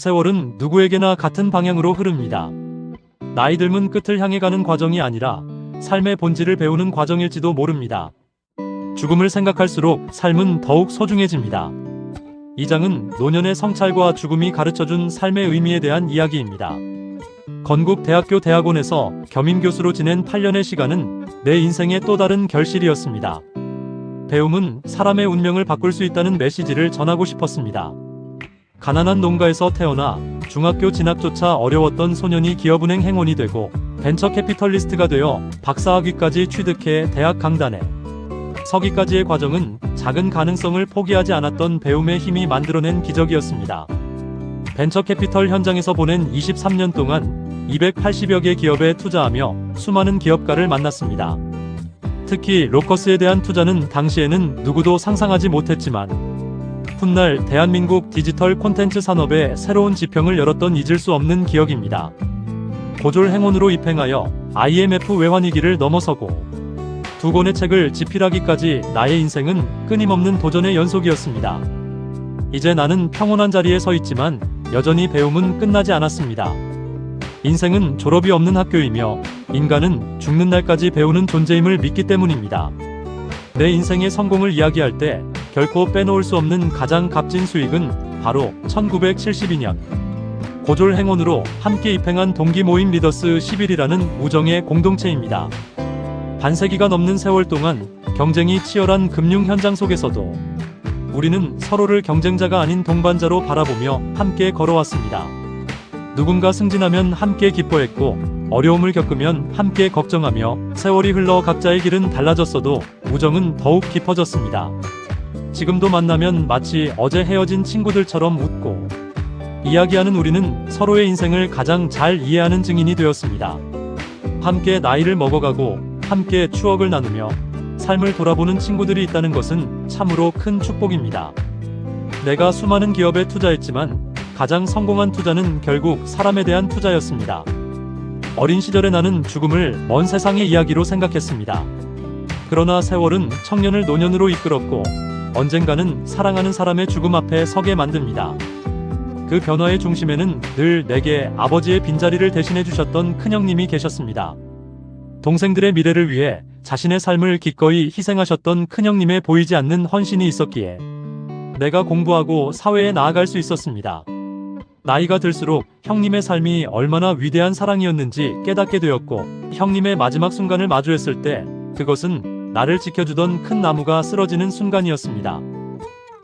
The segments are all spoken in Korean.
세월은 누구에게나 같은 방향으로 흐릅니다. 나이 들면 끝을 향해 가는 과정이 아니라 삶의 본질을 배우는 과정일지도 모릅니다. 죽음을 생각할수록 삶은 더욱 소중해집니다. 이 장은 노년의 성찰과 죽음이 가르쳐준 삶의 의미에 대한 이야기입니다. 건국대학교 대학원에서 겸임교수로 지낸 8년의 시간은 내 인생의 또 다른 결실이었습니다. 배움은 사람의 운명을 바꿀 수 있다는 메시지를 전하고 싶었습니다. 가난한 농가에서 태어나 중학교 진학조차 어려웠던 소년이 기업은행 행원이 되고 벤처캐피털리스트가 되어 박사학위까지 취득해 대학 강단에 서기까지의 과정은 작은 가능성을 포기하지 않았던 배움의 힘이 만들어낸 기적이었습니다. 벤처캐피털 현장에서 보낸 23년 동안 280여 개 기업에 투자하며 수많은 기업가를 만났습니다. 특히 로커스에 대한 투자는 당시에는 누구도 상상하지 못했지만 훗날 대한민국 디지털 콘텐츠 산업의 새로운 지평을 열었던 잊을 수 없는 기억입니다. 고졸 행원으로 입행하여 IMF 외환위기를 넘어서고 2권의 책을 집필하기까지 나의 인생은 끊임없는 도전의 연속이었습니다. 이제 나는 평온한 자리에 서 있지만 여전히 배움은 끝나지 않았습니다. 인생은 졸업이 없는 학교이며 인간은 죽는 날까지 배우는 존재임을 믿기 때문입니다. 내 인생의 성공을 이야기할 때 결코 빼놓을 수 없는 가장 값진 수익은 바로 1972년 고졸 행원으로 함께 입행한 동기 모임 리더스 11이라는 우정의 공동체입니다. 반세기가 넘는 세월 동안 경쟁이 치열한 금융 현장 속에서도 우리는 서로를 경쟁자가 아닌 동반자로 바라보며 함께 걸어왔습니다. 누군가 승진하면 함께 기뻐했고 어려움을 겪으면 함께 걱정하며 세월이 흘러 각자의 길은 달라졌어도 우정은 더욱 깊어졌습니다. 지금도 만나면 마치 어제 헤어진 친구들처럼 웃고 이야기하는 우리는 서로의 인생을 가장 잘 이해하는 증인이 되었습니다. 함께 나이를 먹어가고 함께 추억을 나누며 삶을 돌아보는 친구들이 있다는 것은 참으로 큰 축복입니다. 내가 수많은 기업에 투자했지만 가장 성공한 투자는 결국 사람에 대한 투자였습니다. 어린 시절에 나는 죽음을 먼 세상의 이야기로 생각했습니다. 그러나 세월은 청년을 노년으로 이끌었고 언젠가는 사랑하는 사람의 죽음 앞에 서게 만듭니다. 그 변화의 중심에는 늘 내게 아버지의 빈자리를 대신해 주셨던 큰형님이 계셨습니다. 동생들의 미래를 위해 자신의 삶을 기꺼이 희생하셨던 큰형님의 보이지 않는 헌신이 있었기에 내가 공부하고 사회에 나아갈 수 있었습니다. 나이가 들수록 형님의 삶이 얼마나 위대한 사랑이었는지 깨닫게 되었고 형님의 마지막 순간을 마주했을 때 그것은 나를 지켜주던 큰 나무가 쓰러지는 순간이었습니다.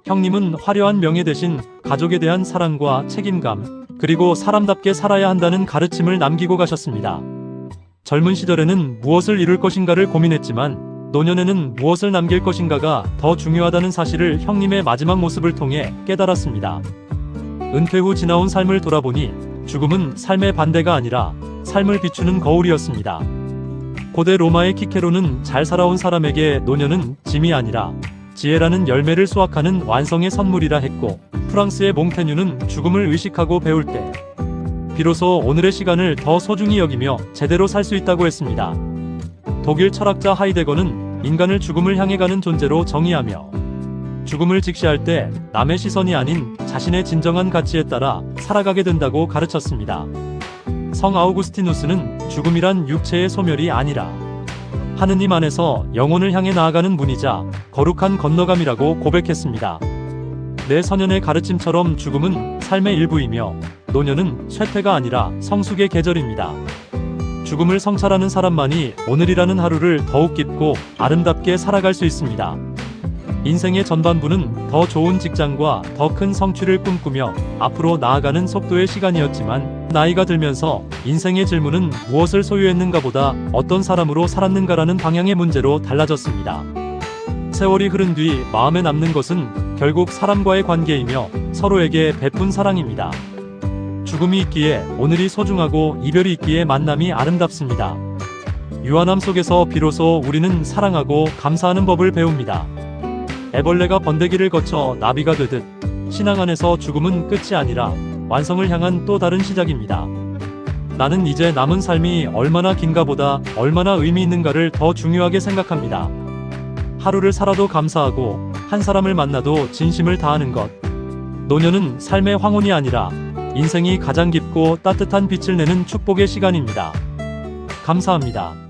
형님은 화려한 명예 대신 가족에 대한 사랑과 책임감 그리고 사람답게 살아야 한다는 가르침을 남기고 가셨습니다. 젊은 시절에는 무엇을 이룰 것인가를 고민했지만 노년에는 무엇을 남길 것인가가 더 중요하다는 사실을 형님의 마지막 모습을 통해 깨달았습니다. 은퇴 후 지나온 삶을 돌아보니 죽음은 삶의 반대가 아니라 삶을 비추는 거울이었습니다. 고대 로마의 키케로는 잘 살아온 사람에게 노년은 짐이 아니라 지혜라는 열매를 수확하는 완성의 선물이라 했고 프랑스의 몽테뉴는 죽음을 의식하고 배울 때 비로소 오늘의 시간을 더 소중히 여기며 제대로 살 수 있다고 했습니다. 독일 철학자 하이데거는 인간을 죽음을 향해 가는 존재로 정의하며 죽음을 직시할 때 남의 시선이 아닌 자신의 진정한 가치에 따라 살아가게 된다고 가르쳤습니다. 성 아우구스티누스는 죽음이란 육체의 소멸이 아니라 하느님 안에서 영혼을 향해 나아가는 문이자 거룩한 건너감이라고 고백했습니다. 내 선연의 가르침처럼 죽음은 삶의 일부이며 노년은 쇠퇴가 아니라 성숙의 계절입니다. 죽음을 성찰하는 사람만이 오늘이라는 하루를 더욱 깊고 아름답게 살아갈 수 있습니다. 인생의 전반부는 더 좋은 직장과 더 큰 성취를 꿈꾸며 앞으로 나아가는 속도의 시간이었지만 나이가 들면서 인생의 질문은 무엇을 소유했는가보다 어떤 사람으로 살았는가라는 방향의 문제로 달라졌습니다. 세월이 흐른 뒤 마음에 남는 것은 결국 사람과의 관계이며 서로에게 베푼 사랑입니다. 죽음이 있기에 오늘이 소중하고 이별이 있기에 만남이 아름답습니다. 유한함 속에서 비로소 우리는 사랑하고 감사하는 법을 배웁니다. 애벌레가 번데기를 거쳐 나비가 되듯 신앙 안에서 죽음은 끝이 아니라 완성을 향한 또 다른 시작입니다. 나는 이제 남은 삶이 얼마나 긴가보다 얼마나 의미 있는가를 더 중요하게 생각합니다. 하루를 살아도 감사하고 한 사람을 만나도 진심을 다하는 것. 노년은 삶의 황혼이 아니라 인생이 가장 깊고 따뜻한 빛을 내는 축복의 시간입니다. 감사합니다.